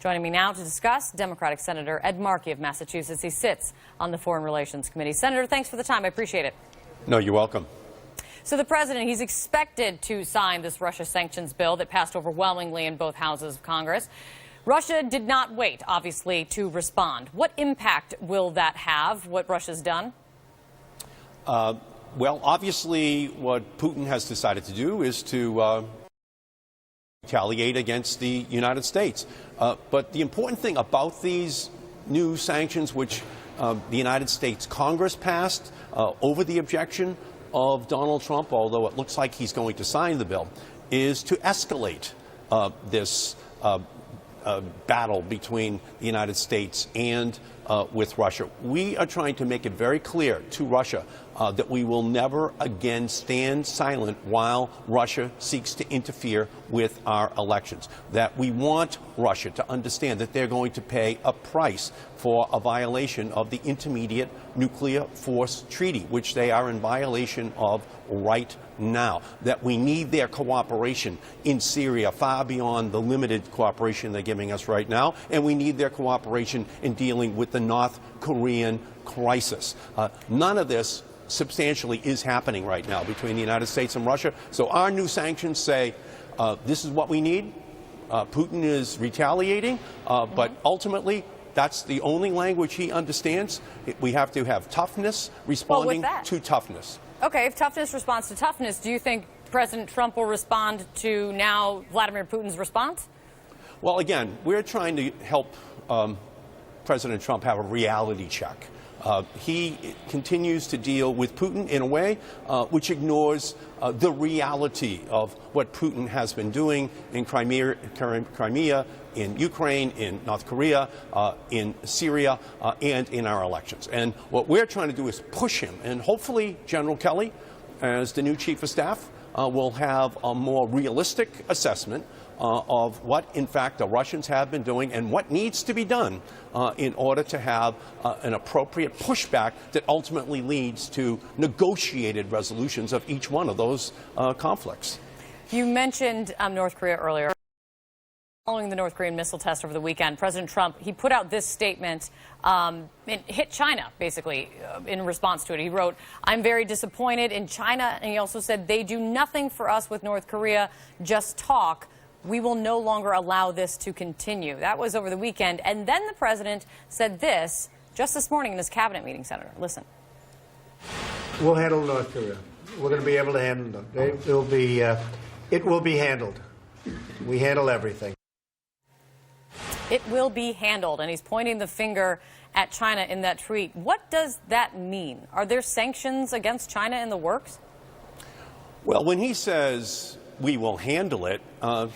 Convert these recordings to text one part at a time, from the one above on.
Joining me now to discuss, Democratic Senator Ed Markey of Massachusetts. He sits on the Foreign Relations Committee. Senator, thanks for the time. I appreciate it. No, you're welcome. So the president, he's expected to sign this Russia sanctions bill that passed overwhelmingly in both houses of Congress. Russia did not wait, obviously, to respond. What impact will that have, what Russia's done? Well, obviously, what Putin has decided to do is to retaliate against the United States. But the important thing about these new sanctions, which the United States Congress passed over the objection of Donald Trump, although it looks like he's going to sign the bill, is to escalate this battle between the United States and with Russia. We are trying to make it very clear to Russia that we will never again stand silent while Russia seeks to interfere with our elections. That we want Russia to understand that they're going to pay a price for a violation of the Intermediate Nuclear Force Treaty, which they are in violation of right now. That we need their cooperation in Syria far beyond the limited cooperation they're giving us right now, and we need their cooperation in dealing with the North Korean crisis. None of this substantially is happening right now between the United States and Russia. So our new sanctions say this is what we need. Putin is retaliating, but ultimately that's the only language he understands. We have to have toughness responding to toughness. Okay, if toughness responds to toughness, do you think President Trump will respond to now Vladimir Putin's response? Well, again, we're trying to help President Trump have a reality check. He continues to deal with Putin in a way which ignores the reality of what Putin has been doing in Crimea, in Ukraine, in North Korea, in Syria, and in our elections. And what we're trying to do is push him. And hopefully General Kelly, as the new Chief of Staff, will have a more realistic assessment of what, in fact, the Russians have been doing and what needs to be done in order to have an appropriate pushback that ultimately leads to negotiated resolutions of each one of those conflicts. You mentioned North Korea earlier. Following the North Korean missile test over the weekend, President Trump, he put out this statement, it hit China, basically, in response to it. He wrote, "I'm very disappointed in China," and he also said, "They do nothing for us with North Korea, just talk. We will no longer allow this to continue." That was over the weekend. And then the president said this just this morning in his cabinet meeting, Senator. Listen. We'll handle North Korea. We're going to be able to handle them. It will be handled. We handle everything. It will be handled. And he's pointing the finger at China in that tweet. What does that mean? Are there sanctions against China in the works? Well, when he says we will handle it,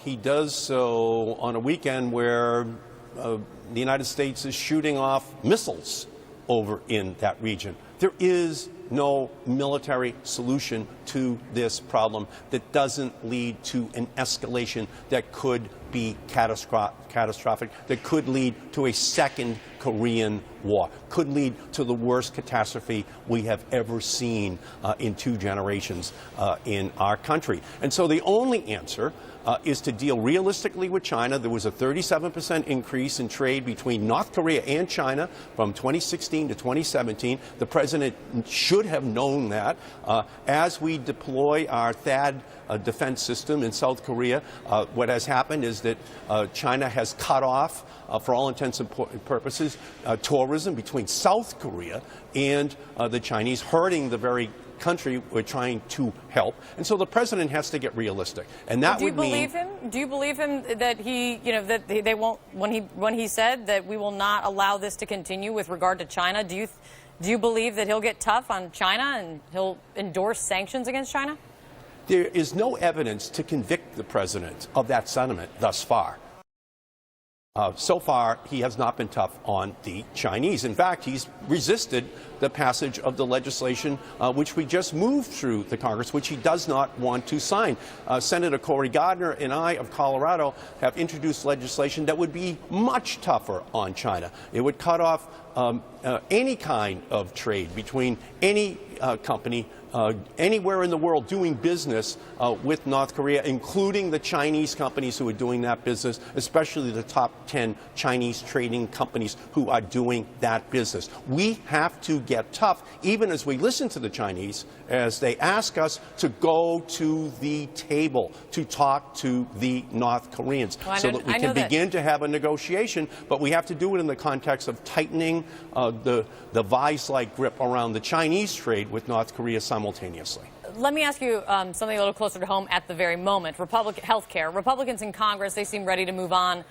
he does so on a weekend where the United States is shooting off missiles over in that region. There is no military solution to this problem that doesn't lead to an escalation that could be catastrophic, that could lead to a second Korean War, could lead to the worst catastrophe we have ever seen in 2 generations in our country. And so the only answer is to deal realistically with China. There was a 37% increase in trade between North Korea and China from 2016 to 2017. The president should have known that. As we deploy our THAAD defense system in South Korea, what has happened is that China has cut off, for all intents and purposes, tourism between South Korea and the Chinese, hurting the very country we're trying to help. And so the president has to get realistic. And that would mean... Do you believe him that he, that they won't, when he said that we will not allow this to continue with regard to China, do you believe that he'll get tough on China and he'll endorse sanctions against China? There is no evidence to convict the president of that sentiment thus far. So far, he has not been tough on the Chinese. In fact, he's resisted the passage of the legislation which we just moved through the Congress, which he does not want to sign. Senator Cory Gardner and I of Colorado have introduced legislation that would be much tougher on China. It would cut off any kind of trade between any company anywhere in the world doing business with North Korea, including the Chinese companies who are doing that business, especially the top 10 Chinese trading companies who are doing that business. We have to get tough, even as we listen to the Chinese, as they ask us to go to the table to talk to the North Koreans so that we can begin to have a negotiation, but we have to do it in the context of tightening the vise-like grip around the Chinese trade with North Korea simultaneously. Let me ask you something a little closer to home at the very moment. Health care. Republicans in Congress, they seem ready to move on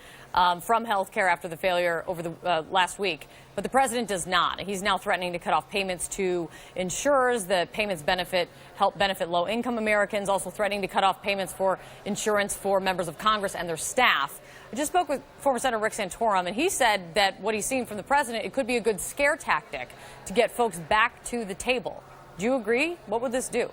from health care after the failure over the last week. But the president does not. He's now threatening to cut off payments to insurers. The payments help benefit low-income Americans, also threatening to cut off payments for insurance for members of Congress and their staff. I just spoke with former Senator Rick Santorum, and he said that what he's seeing from the president, it could be a good scare tactic to get folks back to the table. Do you agree? What would this do?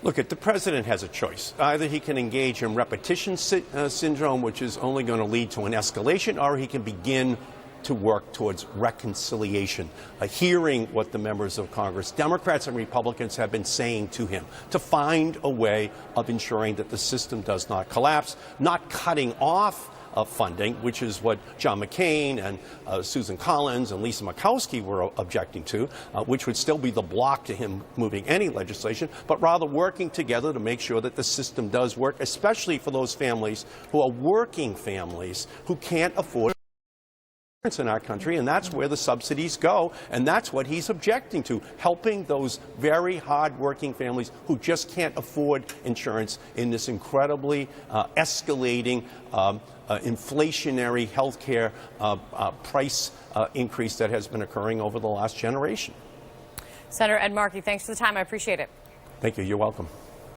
Look, the president has a choice. Either he can engage in repetition syndrome, which is only going to lead to an escalation, or he can begin to work towards reconciliation, hearing what the members of Congress, Democrats and Republicans, have been saying to him, to find a way of ensuring that the system does not collapse, not cutting off funding, which is what John McCain and Susan Collins and Lisa Murkowski were objecting to, which would still be the block to him moving any legislation, but rather working together to make sure that the system does work, especially for those families who are working families who can't afford in our country, and that's where the subsidies go, and that's what he's objecting to, helping those very hard-working families who just can't afford insurance in this incredibly escalating inflationary health care price increase that has been occurring over the last generation. Senator Ed Markey, thanks for the time. I appreciate it. Thank you. You're welcome.